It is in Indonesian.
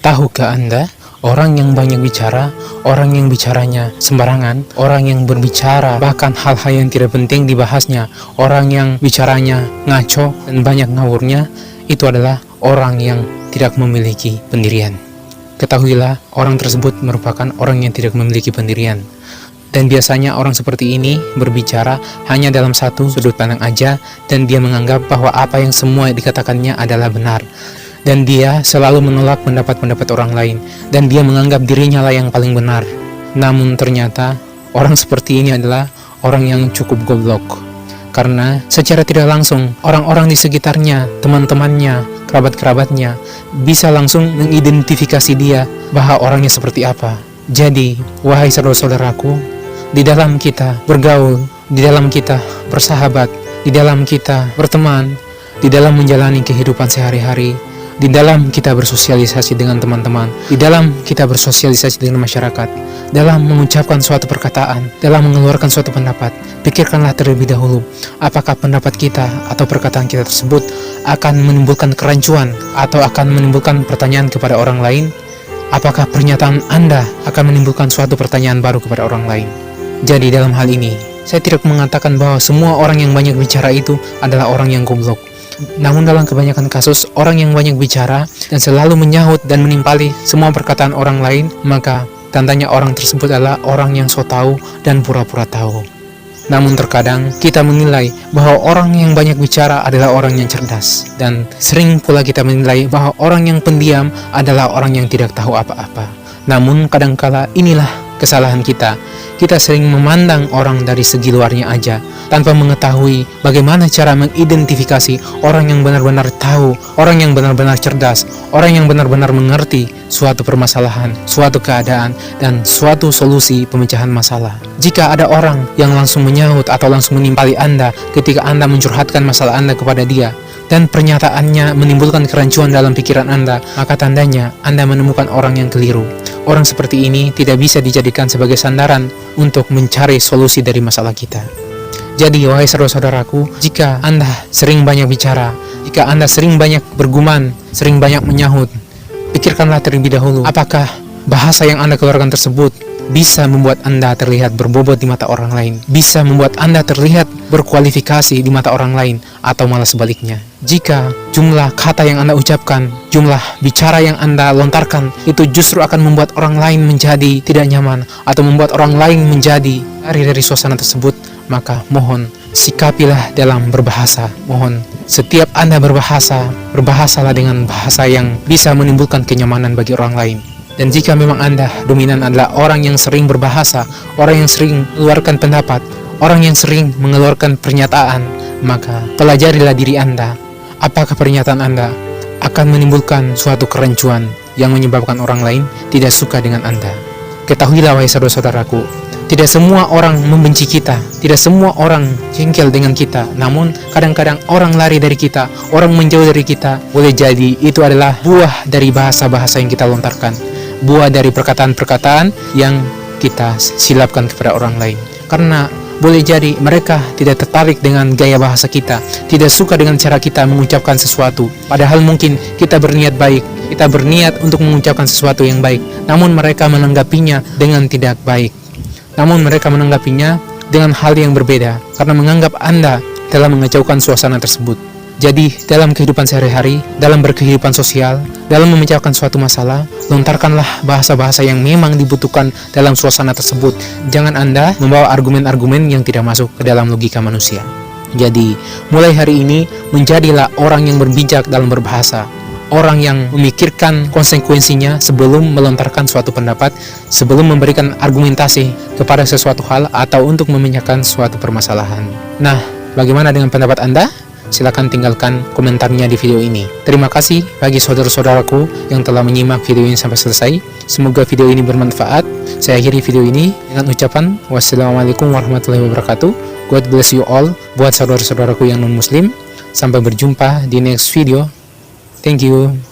Tahukah Anda, orang yang banyak bicara, orang yang bicaranya sembarangan, orang yang berbicara bahkan hal-hal yang tidak penting dibahasnya, orang yang bicaranya ngaco dan banyak ngawurnya, itu adalah orang yang tidak memiliki pendirian. Ketahuilah, orang tersebut merupakan orang yang tidak memiliki pendirian. Dan biasanya orang seperti ini berbicara hanya dalam satu sudut pandang aja, dan dia menganggap bahwa apa yang semua dikatakannya adalah benar. Dan dia selalu menolak pendapat-pendapat orang lain, dan dia menganggap dirinya lah yang paling benar. Namun ternyata orang seperti ini adalah orang yang cukup goblok. Karena secara tidak langsung orang-orang di sekitarnya, teman-temannya, kerabat-kerabatnya bisa langsung mengidentifikasi dia bahwa orangnya seperti apa. Jadi, wahai saudara-saudaraku, di dalam kita bergaul, di dalam kita bersahabat, di dalam kita berteman, di dalam menjalani kehidupan sehari-hari, di dalam kita bersosialisasi dengan teman-teman, di dalam kita bersosialisasi dengan masyarakat, dalam mengucapkan suatu perkataan, dalam mengeluarkan suatu pendapat, pikirkanlah terlebih dahulu apakah pendapat kita atau perkataan kita tersebut akan menimbulkan kerancuan atau akan menimbulkan pertanyaan kepada orang lain. Apakah pernyataan Anda akan menimbulkan suatu pertanyaan baru kepada orang lain. Jadi dalam hal ini, saya tidak mengatakan bahwa semua orang yang banyak bicara itu adalah orang yang goblok. Namun dalam kebanyakan kasus, orang yang banyak bicara dan selalu menyahut dan menimpali semua perkataan orang lain, maka tandanya orang tersebut adalah orang yang so tahu dan pura-pura tahu. Namun terkadang kita menilai bahwa orang yang banyak bicara adalah orang yang cerdas, dan sering pula kita menilai bahwa orang yang pendiam adalah orang yang tidak tahu apa-apa. Namun kadangkala inilah kesalahan kita. Kita sering memandang orang dari segi luarnya aja, tanpa mengetahui bagaimana cara mengidentifikasi orang yang benar-benar tahu, orang yang benar-benar cerdas, orang yang benar-benar mengerti suatu permasalahan, suatu keadaan, dan suatu solusi pemecahan masalah. Jika ada orang yang langsung menyahut atau langsung menimpali Anda ketika Anda mencurhatkan masalah Anda kepada dia, dan pernyataannya menimbulkan kerancuan dalam pikiran Anda, maka tandanya Anda menemukan orang yang keliru. Orang seperti ini tidak bisa dijadikan sebagai sandaran untuk mencari solusi dari masalah kita. Jadi, wahai saudara-saudaraku, jika Anda sering banyak bicara, jika Anda sering banyak bergumam, sering banyak menyahut, pikirkanlah terlebih dahulu apakah bahasa yang Anda keluarkan tersebut bisa membuat Anda terlihat berbobot di mata orang lain, bisa membuat Anda terlihat berkualifikasi di mata orang lain, atau malah sebaliknya. Jika jumlah kata yang Anda ucapkan, jumlah bicara yang Anda lontarkan itu justru akan membuat orang lain menjadi tidak nyaman, atau membuat orang lain menjadi lari dari suasana tersebut, maka mohon sikapilah dalam berbahasa. Mohon setiap Anda berbahasa, berbahasalah dengan bahasa yang bisa menimbulkan kenyamanan bagi orang lain. Dan jika memang Anda dominan adalah orang yang sering berbahasa, orang yang sering mengeluarkan pendapat, orang yang sering mengeluarkan pernyataan, maka pelajarilah diri Anda. Apakah pernyataan Anda akan menimbulkan suatu kerancuan yang menyebabkan orang lain tidak suka dengan Anda? Ketahuilah, wahai saudara-saudaraku, tidak semua orang membenci kita, tidak semua orang jengkel dengan kita. Namun kadang-kadang orang lari dari kita, orang menjauh dari kita. Boleh jadi itu adalah buah dari bahasa-bahasa yang kita lontarkan, buah dari perkataan-perkataan yang kita silapkan kepada orang lain. Karena boleh jadi mereka tidak tertarik dengan gaya bahasa kita, tidak suka dengan cara kita mengucapkan sesuatu. Padahal mungkin kita berniat baik, kita berniat untuk mengucapkan sesuatu yang baik, namun mereka menanggapinya dengan tidak baik. Namun mereka menanggapinya dengan hal yang berbeda, karena menganggap Anda telah mengacaukan suasana tersebut. Jadi, dalam kehidupan sehari-hari, dalam berkehidupan sosial, dalam memecahkan suatu masalah, lontarkanlah bahasa-bahasa yang memang dibutuhkan dalam suasana tersebut. Jangan Anda membawa argumen-argumen yang tidak masuk ke dalam logika manusia. Jadi, mulai hari ini, menjadilah orang yang berbijak dalam berbahasa. Orang yang memikirkan konsekuensinya sebelum melontarkan suatu pendapat, sebelum memberikan argumentasi kepada sesuatu hal, atau untuk memecahkan suatu permasalahan. Nah, bagaimana dengan pendapat Anda? Silakan tinggalkan komentarnya di video ini. Terima kasih bagi saudara-saudaraku yang telah menyimak video ini sampai selesai. Semoga video ini bermanfaat. Saya akhiri video ini dengan ucapan wassalamualaikum warahmatullahi wabarakatuh. God bless you all. Buat saudara-saudaraku yang non-muslim, sampai berjumpa di next video. Thank you.